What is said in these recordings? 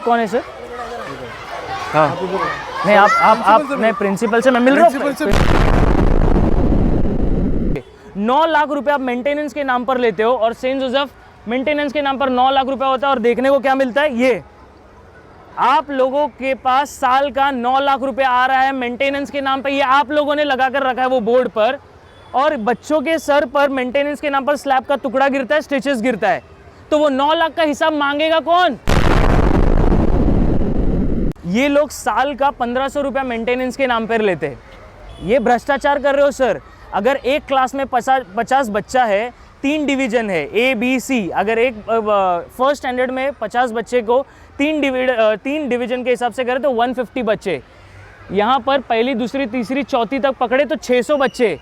आप कौन है सर? हाँ नहीं, आप नहीं, प्रिंसिपल से मैं मिल रहा हूँ। 9 लाख रुपए आप मेंटेनेंस के नाम पर लेते हो और सेंट जोसेफ मेंटेनेंस के नाम पर 9 लाख रुपया होता है और देखने को क्या मिलता है? ये आप लोगों के पास साल का 9 लाख रुपया आ रहा है मेंटेनेंस के नाम पे, ये आप लोगों ने लगा कर रखा है वो बोर्ड पर, और बच्चों के सर पर मेंटेनेंस के नाम पर स्लैब का टुकड़ा गिरता है, स्टिचेस गिरता है, तो वो 9 लाख का हिसाब मांगेगा कौन? ये लोग साल का 1500 रुपया मेंटेनेंस के नाम पर लेते हैं। ये भ्रष्टाचार कर रहे हो सर। अगर एक क्लास में 50 बच्चा है, 3 डिवीजन है A B C, अगर एक फर्स्ट स्टैंडर्ड में 50 बच्चे को 3 डिवीजन के हिसाब से करें तो 150 बच्चे, यहाँ पर पहली दूसरी तीसरी चौथी तक पकड़े तो 600 बच्चे,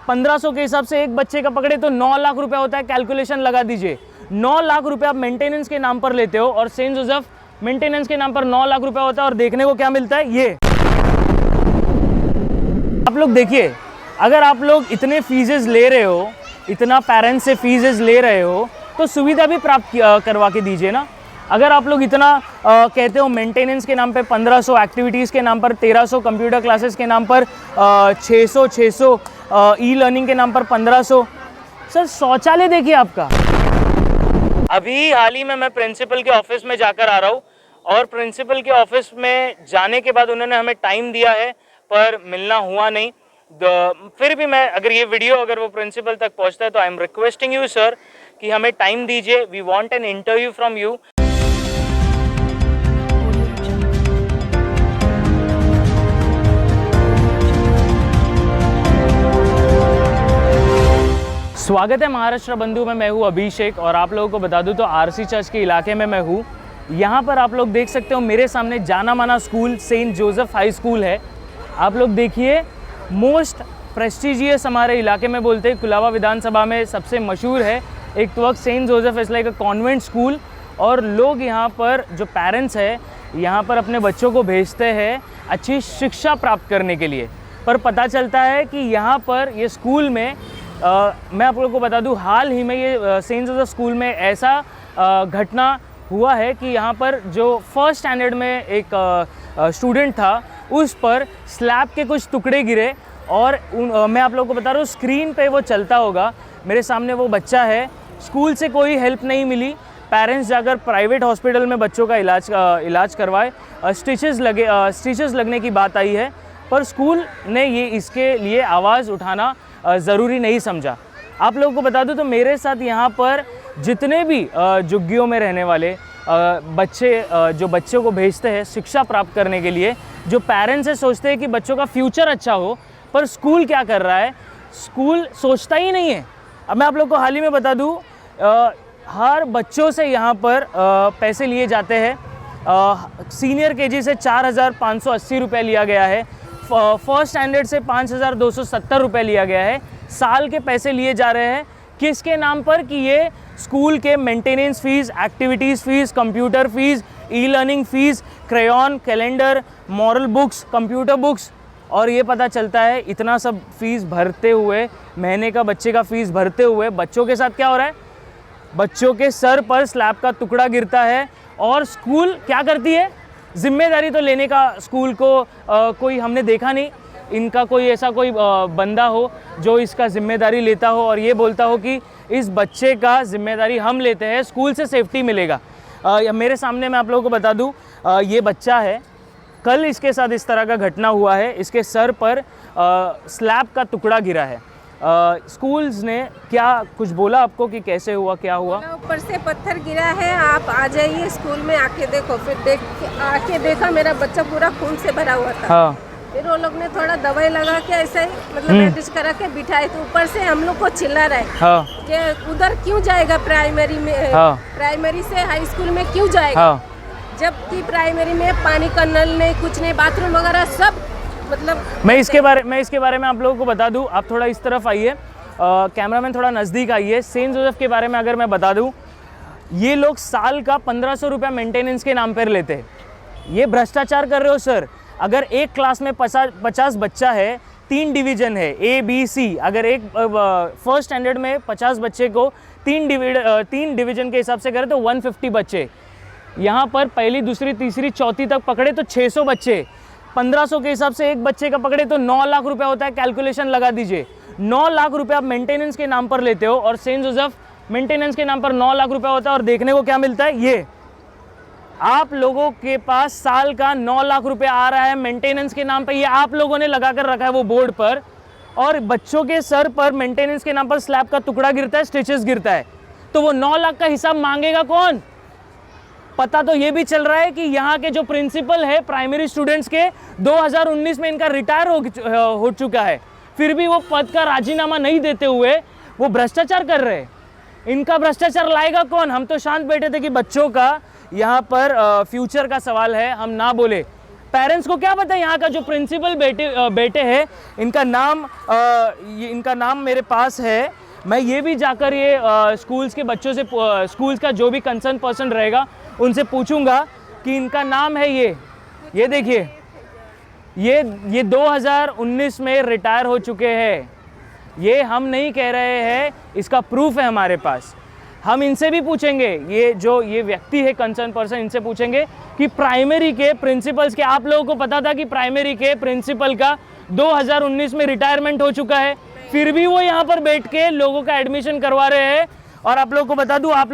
1500 के हिसाब से एक बच्चे का पकड़े तो 9 लाख रुपया होता है। कैलकुलेशन लगा दीजिए, 9 लाख रुपया आप मेंटेनेंस के नाम पर लेते हो और सेंट जोसेफ मेंटेनेंस के नाम पर 9 लाख रुपया होता है और देखने को क्या मिलता है? ये आप लोग देखिए, अगर आप लोग इतने फीसेस ले रहे हो, इतना पेरेंट्स से फीसेस ले रहे हो, तो सुविधा भी प्राप्त करवा के दीजिए ना। अगर आप लोग इतना कहते हो मेंटेनेंस के नाम पे 1500, एक्टिविटीज़ के नाम पर 1300, कंप्यूटर क्लासेस के नाम पर 600, ई लर्निंग के नाम पर 1500, सर शौचालय देखिए आपका। अभी हाल ही में मैं प्रिंसिपल के ऑफिस में जाकर आ रहा हूँ और प्रिंसिपल के ऑफिस में जाने के बाद उन्होंने हमें टाइम दिया है पर मिलना हुआ नहीं। फिर भी मैं, अगर ये वीडियो अगर वो प्रिंसिपल तक पहुंचता है तो I am requesting you sir कि हमें टाइम दीजिए, we want an interview from you. स्वागत है महाराष्ट्र बंधु में, मैं हूँ अभिषेक और आप लोगों को बता दूँ तो आरसी चर्च के इलाके में मैं हूँ। यहाँ पर आप लोग देख सकते हो मेरे सामने जाना माना school Saint Joseph high school है। आप लोग देखिए, मोस्ट प्रेस्टिजियस हमारे इलाके में बोलते हैं, कुलाबा विधानसभा में सबसे मशहूर है। एक तो वक्त Saint Joseph is like a convent school और लोग यहाँ पर जो पेरेंट्स हैं यहाँ पर अपने बच्चों को भेजते हैं अच्छी शिक्षा प्राप्त करने के लिए। पर पता चलता है कि यहाँ पर ये स्कूल में मैं आप लोगों को बता दूँ, हाल ही में ये सेंट जोसेफ स्कूल में ऐसा घटना हुआ है कि यहाँ पर जो फर्स्ट स्टैंडर्ड में एक स्टूडेंट था उस पर स्लैब के कुछ टुकड़े गिरे और मैं आप लोगों को बता रहा हूँ, स्क्रीन पे वो चलता होगा, मेरे सामने वो बच्चा है। स्कूल से कोई हेल्प नहीं मिली, पेरेंट्स जाकर प्राइवेट हॉस्पिटल में बच्चों का इलाज करवाए, स्टिचेस लगने की बात आई है, पर स्कूल ने ये इसके लिए आवाज़ उठाना ज़रूरी नहीं समझा। आप लोगों को बता दूं तो मेरे साथ यहाँ पर जितने भी झुग्गियों में रहने वाले बच्चे जो बच्चों को भेजते हैं शिक्षा प्राप्त करने के लिए, जो पेरेंट्स से सोचते हैं कि बच्चों का फ्यूचर अच्छा हो, पर स्कूल क्या कर रहा है? स्कूल सोचता ही नहीं है। अब मैं आप लोग को हाल ही में बता दूं, हर बच्चों से यहाँ पर पैसे लिए जाते हैं। सीनियर केजी से 4580 रुपये लिया गया है, फर्स्ट स्टैंडर्ड से 5270 रुपये लिया गया है। साल के पैसे लिए जा रहे हैं किसके नाम पर? कि ये स्कूल के maintenance fees, activities fees, computer fees, e learning fees, crayon, calendar, moral books, computer books. और ये पता चलता है इतना सब फीस भरते हुए, महीने का बच्चे का फीस भरते हुए बच्चों के साथ क्या हो रहा है? बच्चों के सर पर स्लैब का टुकड़ा गिरता है और स्कूल क्या करती है? जिम्मेदारी तो लेने का स्कूल को कोई हमने देखा नहीं, इनका कोई ऐसा कोई बंदा हो जो इसका जिम्मेदारी लेता हो और ये बोलता हो कि इस बच्चे का जिम्मेदारी हम लेते हैं, स्कूल से सेफ्टी मिलेगा। मेरे सामने मैं आप लोगों को बता दूं, ये बच्चा है, कल इसके साथ इस तरह का घटना हुआ है, इसके सर पर स्लैब का टुकड़ा गिरा है। स्कूल्स ने क्या कुछ बोला आपको कि कैसे हुआ, क्या हुआ? ऊपर से पत्थर गिरा है, आप आ जाइए स्कूल में आके देखो। फिर आके देखा मेरा बच्चा पूरा खून से भरा हुआ था। हाँ। फिर वो लोग ने थोड़ा दवाई लगा के ऐसे ही मतलब बैंडेज करा के बिठाए, तो ऊपर से हम लोग को चिल्ला रहा है। हाँ। कि उधर क्यों जाएगा प्राइमरी में? हाँ। प्राइमरी से हाई स्कूल में क्यों जाएगा? हाँ। जबकि प्राइमरी में पानी का नल नहीं, कुछ नहीं, बाथरूम वगैरह सब मतलब। मैं इसके बारे में आप लोगों को बता दूं, आप थोड़ा इस तरफ आइए, कैमरामैन थोड़ा नज़दीक आइए। सेंट जोसेफ के बारे में अगर मैं बता दूं, ये लोग साल का 1500 रुपया मेंटेनेंस के नाम पर लेते हैं। ये भ्रष्टाचार कर रहे हो सर। अगर एक क्लास में 50 बच्चा है, 3 डिवीजन है A B C, अगर एक फर्स्ट स्टैंडर्ड में 50 बच्चे को 3 डिवीजन के हिसाब से करें तो 150 बच्चे, यहाँ पर पहली, दूसरी, तीसरी, चौथी तक पकड़े तो 600 बच्चे, 1500 के हिसाब से एक बच्चे का पकड़े तो 9 लाख रुपया होता है। कैलकुलेशन लगा दीजिए, 9 लाख रुपया आप मेंटेनेंस के नाम पर लेते हो और सेंट जोसेफ मेंटेनेंस के नाम पर 9 लाख रुपया होता है। और देखने को क्या मिलता है, ये आप लोगों के पास साल का 9 लाख रुपया आ रहा है मेंटेनेंस के नाम पर। ये आप लोगों ने लगा कर रखा है वो बोर्ड पर, और बच्चों के सर पर मेंटेनेंस के नाम पर स्लैब का टुकड़ा गिरता है, स्टिचेस गिरता है। तो वो 9 लाख का हिसाब मांगेगा कौन? पता तो ये भी चल रहा है कि यहाँ के जो प्रिंसिपल है प्राइमरी स्टूडेंट्स के 2019 में इनका रिटायर हो चुका है, फिर भी वो पद का राजीनामा नहीं देते हुए वो भ्रष्टाचार कर रहे हैं। इनका भ्रष्टाचार लाएगा कौन? हम तो शांत बैठे थे कि बच्चों का यहाँ पर फ्यूचर का सवाल है, हम ना बोले। पेरेंट्स को क्या पता है यहाँ का जो प्रिंसिपल बेटे हैं, इनका नाम मेरे पास है। मैं ये भी जाकर ये स्कूल्स के बच्चों से, स्कूल्स का जो भी कंसर्न पर्सन रहेगा उनसे पूछूंगा कि इनका नाम है ये देखिए, ये 2019 में रिटायर हो चुके हैं। ये हम नहीं कह रहे हैं, इसका प्रूफ है हमारे पास। हम इनसे भी पूछेंगे, ये व्यक्ति है कंसर्न पर्सन, इनसे पूछेंगे कि प्राइमरी के प्रिंसिपल्स के, आप लोगों को पता था कि प्राइमरी के प्रिंसिपल का 2019 में रिटायरमेंट हो चुका है, फिर भी वो यहाँ पर बैठ के लोगों का एडमिशन करवा रहे हैं। और आप लोगों को बता दूं, आप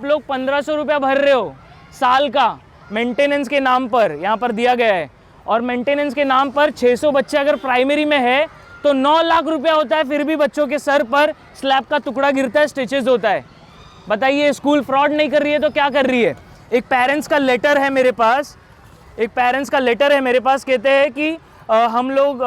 लोग 1500 रुपया भर रहे हो साल का मेंटेनेंस के नाम पर, यहाँ पर दिया गया है। और मेंटेनेंस के नाम पर 600 बच्चे अगर प्राइमरी में है तो 9 लाख रुपया होता है, फिर भी बच्चों के सर पर स्लैब का टुकड़ा गिरता है, स्टिचेस होता है। बताइए, स्कूल फ्रॉड नहीं कर रही है तो क्या कर रही है? एक पेरेंट्स का लेटर है मेरे पास, कहते हैं कि हम लोग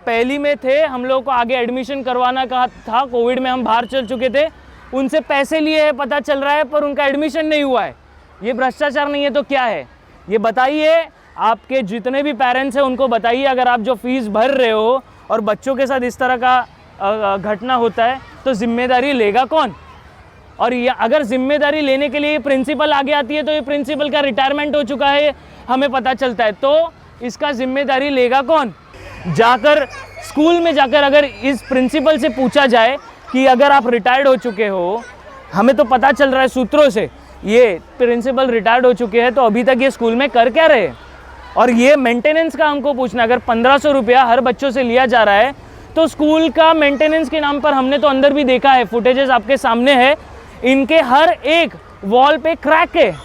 पहली में थे, हम लोग को आगे एडमिशन करवाना कहा था, कोविड में हम बाहर चल चुके थे, उनसे पैसे लिए हैं पता चल रहा है, पर उनका एडमिशन नहीं हुआ है। ये भ्रष्टाचार नहीं है तो क्या है? ये बताइए, आपके जितने भी पेरेंट्स हैं उनको बताइए, अगर आप जो फीस भर रहे हो और बच्चों के साथ इस तरह का घटना होता है तो जिम्मेदारी लेगा कौन? और ये अगर जिम्मेदारी लेने के लिए प्रिंसिपल आगे आती है तो ये प्रिंसिपल का रिटायरमेंट हो चुका है, हमें पता चलता है, तो इसका जिम्मेदारी लेगा कौन? जाकर स्कूल में जाकर अगर इस प्रिंसिपल से पूछा जाए कि अगर आप रिटायर्ड हो चुके हो, हमें तो पता चल रहा है सूत्रों से ये प्रिंसिपल रिटायर्ड हो चुके हैं, तो अभी तक ये स्कूल में कर क्या रहे? और ये मेंटेनेंस का हमको पूछना, अगर 1500 रुपया हर बच्चों से लिया जा रहा है तो स्कूल का मेंटेनेंस के नाम पर, हमने तो अंदर भी देखा है, फुटेजेस आपके सामने है, इनके हर एक वॉल पे क्रैक है।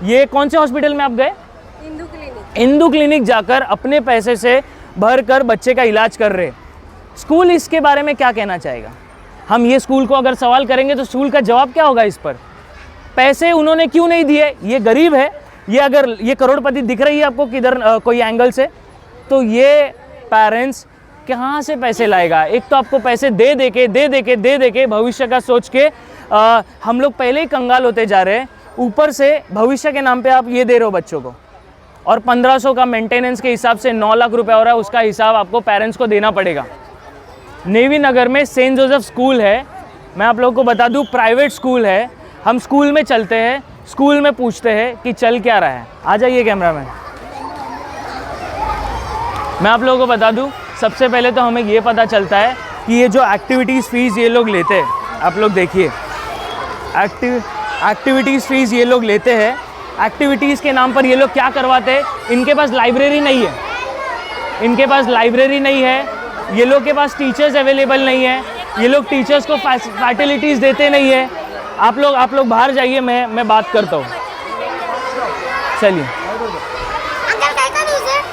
ये कौन से हॉस्पिटल में आप गए? इंदू क्लिनिक जाकर अपने पैसे से भर कर बच्चे का इलाज कर रहे। स्कूल इसके बारे में क्या कहना चाहेगा? हम ये स्कूल को अगर सवाल करेंगे तो स्कूल का जवाब क्या होगा इस पर? पैसे उन्होंने क्यों नहीं दिए? ये गरीब है, ये अगर ये करोड़पति दिख रही है आपको किधर कोई एंगल से, तो ये पेरेंट्स कहाँ से पैसे लाएगा? एक तो आपको पैसे दे दे के भविष्य का सोच के हम लोग पहले ही कंगाल होते जा रहे हैं, ऊपर से भविष्य के नाम पे आप ये दे रहे हो बच्चों को। और 1500 का मेंटेनेंस के हिसाब से 9 लाख रुपया हो रहा है, उसका हिसाब आपको पेरेंट्स को देना पड़ेगा। नेवी नगर में सेंट जोसेफ स्कूल है, मैं आप लोगों को बता दूं प्राइवेट स्कूल है। हम स्कूल में चलते हैं, स्कूल में पूछते हैं कि चल क्या रहा है। आ जाइए कैमरामैन। मैं आप लोगों को बता दूं, सबसे पहले तो हमें ये पता चलता है कि ये जो एक्टिविटीज़ फ़ीस ये लोग लेते हैं, आप लोग देखिए, एक्टिविटीज़ फ़ीस ये लोग लेते हैं। एक्टिविटीज़ के नाम पर ये लोग क्या करवाते हैं? इनके पास लाइब्रेरी नहीं है, ये लोग के पास टीचर्स अवेलेबल नहीं है, ये लोग टीचर्स को फैसिलिटीज़ देते नहीं है। आप लोग बाहर जाइए, मैं बात करता हूँ। चलिए,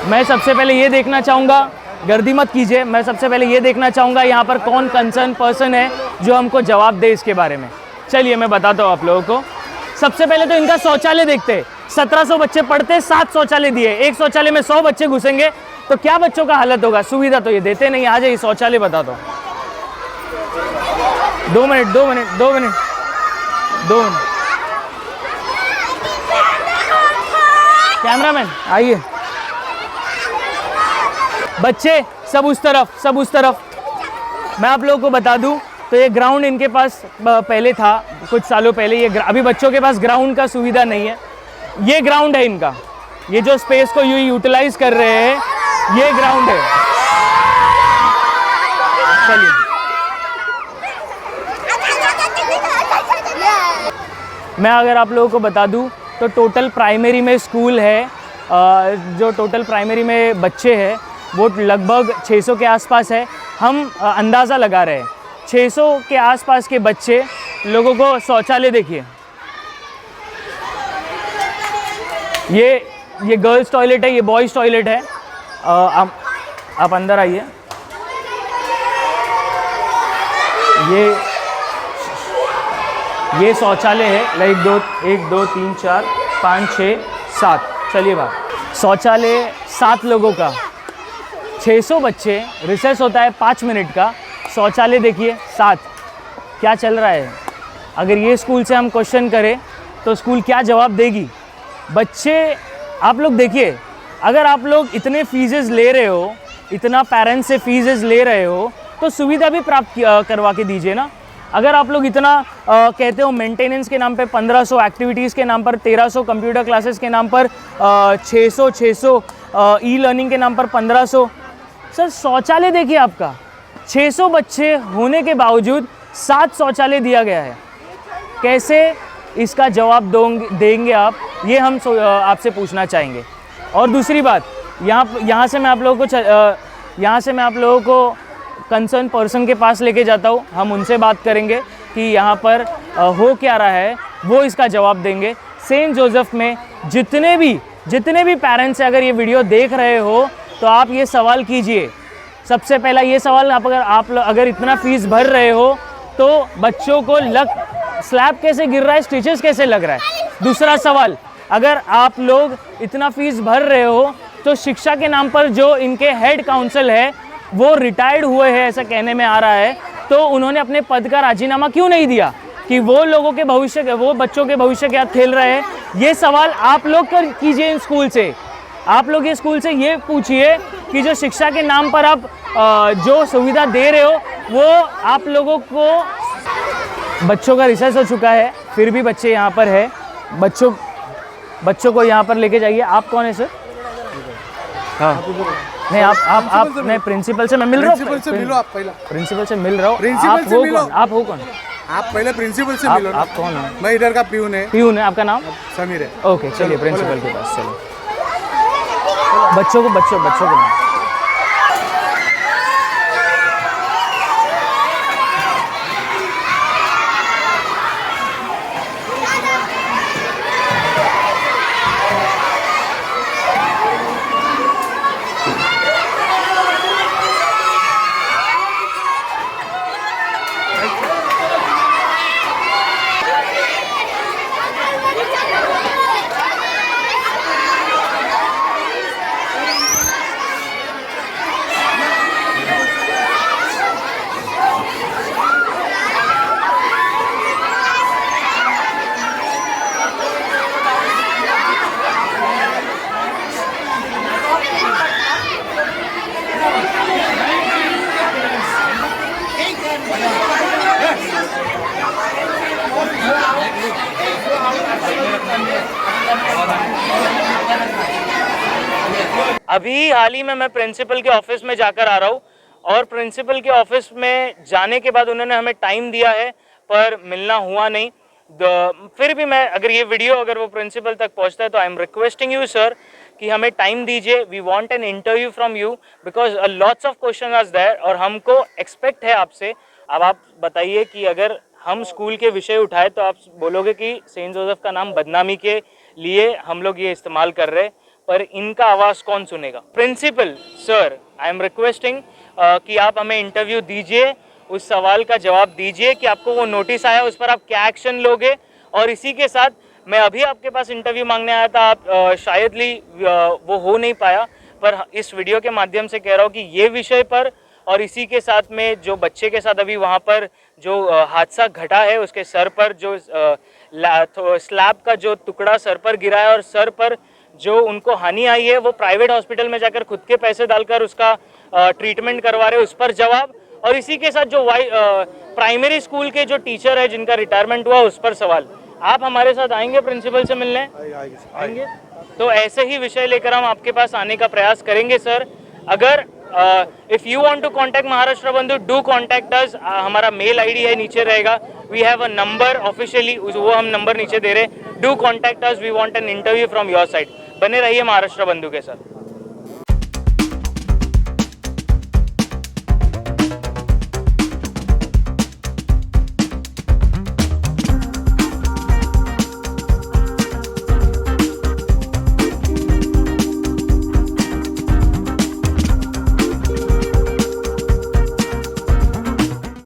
मैं सबसे पहले ये देखना चाहूँगा, गर्दी मत कीजिए, मैं सबसे पहले ये देखना चाहूँगा यहाँ पर कौन कंसर्न पर्सन है जो हमको जवाब दे इसके बारे में। चलिए मैं बताता हूँ आप लोगों को। सबसे पहले तो इनका शौचालय देखते हैं। 1700 बच्चे पढ़ते, 7 शौचालय दिए, एक शौचालय में 100 बच्चे घुसेंगे तो क्या बच्चों का हालत होगा? सुविधा तो ये देते नहीं। आ जाइए, शौचालय बता दो। 2 मिनट। कैमरामैन आइए। बच्चे सब उस तरफ। मैं आप लोगों को बता दूं तो ये ग्राउंड इनके पास पहले था, कुछ सालों पहले। ये अभी बच्चों के पास ग्राउंड का सुविधा नहीं है। ये ग्राउंड है इनका, ये जो स्पेस को यूटिलाइज कर रहे हैं, ये ग्राउंड है। चलिए, मैं अगर आप लोगों को बता दूं तो टोटल प्राइमरी में स्कूल है, जो टोटल प्राइमरी में बच्चे हैं वो लगभग 600 के आसपास है। हम अंदाज़ा लगा रहे हैं 600 के आसपास के बच्चे लोगों को शौचालय देखिए। ये गर्ल्स टॉयलेट है, ये बॉयज़ टॉयलेट है। आप अंदर आइए। ये शौचालय है। लाइक 1 2 3 4 5 6 7, चलिए बाहर। शौचालय 7 लोगों का, 600 बच्चे, रिसेस होता है 5 मिनट का, शौचालय देखिए 7। क्या चल रहा है? अगर ये स्कूल से हम क्वेश्चन करें तो स्कूल क्या जवाब देगी? बच्चे, आप लोग देखिए, अगर आप लोग इतने फीसेस ले रहे हो, इतना पेरेंट्स से फीसेस ले रहे हो, तो सुविधा भी प्राप्त करवा के दीजिए ना। अगर आप लोग इतना कहते हो मेंटेनेंस के नाम पे 1500, एक्टिविटीज़ के नाम पर 1300, कंप्यूटर क्लासेस के नाम पर 600 ई लर्निंग के नाम पर 1500। सर शौचालय देखिए आपका, 600 बच्चे होने के बावजूद 7 शौचालय दिया गया है। कैसे इसका जवाब देंगे आप? ये हम आपसे पूछना चाहेंगे। और दूसरी बात, यहाँ से मैं आप लोगों को कंसर्न पर्सन के पास लेके जाता हूँ। हम उनसे बात करेंगे कि यहाँ पर हो क्या रहा है, वो इसका जवाब देंगे। सेंट जोसेफ में जितने भी पेरेंट्स हैं, अगर ये वीडियो देख रहे हो तो आप ये सवाल कीजिए। सबसे पहला ये सवाल, आप अगर इतना फीस भर रहे हो तो बच्चों को स्लैब कैसे गिर रहा है, स्टिचेस कैसे लग रहा है? दूसरा सवाल, अगर आप लोग इतना फीस भर रहे हो तो शिक्षा के नाम पर जो इनके हेड काउंसिल है वो रिटायर्ड हुए हैं ऐसा कहने में आ रहा है, तो उन्होंने अपने पद का राजीनामा क्यों नहीं दिया कि वो बच्चों के भविष्य के साथ खेल रहे हैं? ये सवाल आप लोग कीजिए इन स्कूल से। आप लोग ये स्कूल से ये पूछिए कि जो शिक्षा के नाम पर आप जो सुविधा दे रहे हो वो आप लोगों को, बच्चों का रिसर्च हो चुका है फिर भी बच्चे यहाँ पर है। बच्चों को यहाँ पर लेके जाइए। आप कौन है सर? हाँ नहीं, आप नहीं, प्रिंसिपल से मैं मिल रहा हूँ। प्रिंसिपल से मिलो आप पहले। प्रिंसिपल से मिल रहा हूँ। प्रिंसिपल से मिलो। आप हो कौन? आप पहले प्रिंसिपल से मिलो। आप कौन है? मैं इधर का प्यून है। प्यून है, आपका नाम? समीर है। ओके, चलिए प्रिंसिपल के पास चलो। बच्चों को अभी हाल ही में मैं प्रिंसिपल के ऑफिस में जाकर आ रहा हूँ और प्रिंसिपल के ऑफिस में जाने के बाद उन्होंने हमें टाइम दिया है पर मिलना हुआ नहीं। फिर भी मैं, अगर ये वीडियो अगर वो प्रिंसिपल तक पहुँचता है तो I am requesting you sir कि हमें टाइम दीजिए। We want an interview from you because lots of question are there और हमको एक्सपेक्ट है आपसे। अब आप बताइए कि अगर हम स्कूल के विषय उठाए तो आप बोलोगे कि सेंट जोसेफ का नाम बदनामी के लिए हम लोग ये इस्तेमाल कर रहे हैं, पर इनका आवाज़ कौन सुनेगा? Principal sir, I am requesting कि आप हमें इंटरव्यू दीजिए, उस सवाल का जवाब दीजिए कि आपको वो नोटिस आया उस पर आप क्या एक्शन लोगे। और इसी के साथ मैं अभी आपके पास इंटरव्यू मांगने आया था, आप शायदली वो हो नहीं पाया, पर इस वीडियो के माध्यम से कह रहा हूँ कि ये विषय पर और इसी के साथ में जो बच्चे के साथ अभी वहाँ पर जो हादसा घटा है उसके सर पर जो स्लैब का जो टुकड़ा सर पर गिरा है और सर पर जो उनको हानि आई है वो प्राइवेट हॉस्पिटल में जाकर खुद के पैसे डालकर उसका ट्रीटमेंट करवा रहे हैं, उस पर जवाब। और इसी के साथ जो प्राइमरी स्कूल के जो टीचर है जिनका रिटायरमेंट हुआ उस पर सवाल। आप हमारे साथ आएंगे प्रिंसिपल से मिलने? आएंगे। तो ऐसे ही विषय लेकर हम आपके पास आने का प्रयास करेंगे सर। अगर if you want to contact Maharashtra Bandhu, do contact अस। हमारा मेल आईडी है, नीचे रहेगा। We have a number officially, वो हम नंबर नीचे दे रहे हैं। Do contact us, we want an interview from your side. बने रहिए महाराष्ट्र बंधु के साथ।